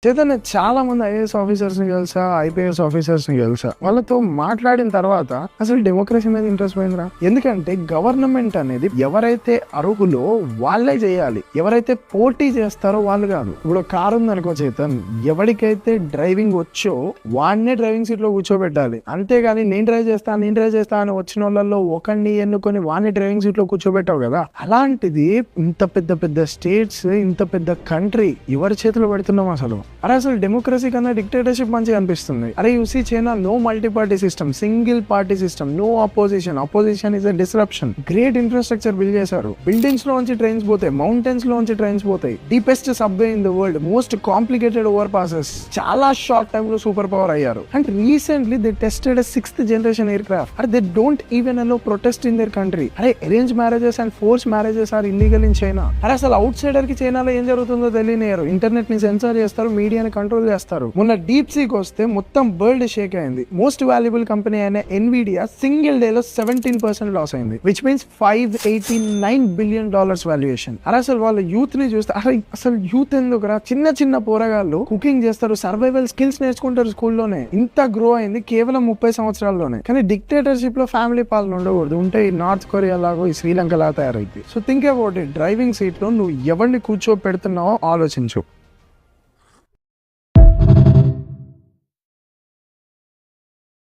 చైతన్య చాలా మంది IAS officers ని తెలుసా, ఐపీఎస్ ఆఫీసర్స్ ని తెలుసా, వాళ్ళతో మాట్లాడిన తర్వాత అసలు డెమోక్రసీ మీద ఇంట్రెస్ట్ పోయిందిరా. ఎందుకంటే గవర్నమెంట్ అనేది ఎవరైతే అర్హులో వాళ్ళే చేయాలి, ఎవరైతే పోటీ చేస్తారో వాళ్ళు కాదు. ఇప్పుడు కారు ఉందనుకో చైతన్, ఎవరికైతే డ్రైవింగ్ వచ్చో వాడినే డ్రైవింగ్ సీట్ లో కూర్చోబెట్టాలి. అంతేగాని నేను డ్రైవ్ చేస్తా అని వచ్చిన వాళ్ళలో ఒకరిని ఎన్నుకొని వాడిని డ్రైవింగ్ సీట్ లో కూర్చోబెట్టావు కదా. అలాంటిది ఇంత పెద్ద పెద్ద స్టేట్స్, ఇంత పెద్ద కంట్రీ ఎవరి చేతిలో పెడుతున్నాం అసలు? అసలు డెమోక్రసీ కన్నా డిక్టేటర్షిప్ మంచిగా అనిపిస్తుంది. అరే you see China no multi party system, single party system, no opposition is a disruption. Great infrastructure build చేశారు. బిల్డింగ్స్ లో నుంచి ట్రైన్స్ పోతాయి, మౌంటైన్స్ లో నుంచి ట్రైన్స్ పోతాయి, deepest subway in the world, most complicated over passes, చాలా షార్ట్ టైమ్ లో super power అయ్యారు. And recently they tested 6th generation aircraft. Or they don't even allow protest in their country. అరే arrange marriages and force marriages are illegal in China. అరే అసలు out cider కి చైనాలో ఏం జరుగుతుందో తెలియనియరు. Internet ని సెన్సార్ చేస్తారు, మీడియాని కంట్రోల్ చేస్తారు. మొన్న డీప్ సీక్ వస్తే మొత్తం వరల్డ్ షేక్ అయింది. మోస్ట్ వాల్యుబుల్ కంపెనీ అయిన ఎన్విడియా సింగిల్ డే లో 17% లాస్ అయింది, విచ్ మీన్స్ $589 billion వాల్యుయేషన్. అరే అసలు వాళ్ళ యూత్ ని చూస్తే అసలు యూత్ ఎందుకురా? చిన్న చిన్న పోరగాళ్ళు కుకింగ్ చేస్తారు, సర్వైవల్ స్కిల్స్ నేర్చుకుంటారు స్కూల్లోనే. ఇంత గ్రో అయింది కేవలం 30 సంవత్సరాల్లోనే. కానీ డిక్టేటర్షిప్ లో ఫ్యామిలీ పాలన ఉండకూడదు. ఉంటే ఈ నార్త్ కొరియా లాగో ఈ శ్రీలంక లా తయారైంది. So think about it. Driving seat లో నువ్వు ఎవరిని కూర్చోపెడుతున్నావో ఆలోచించు.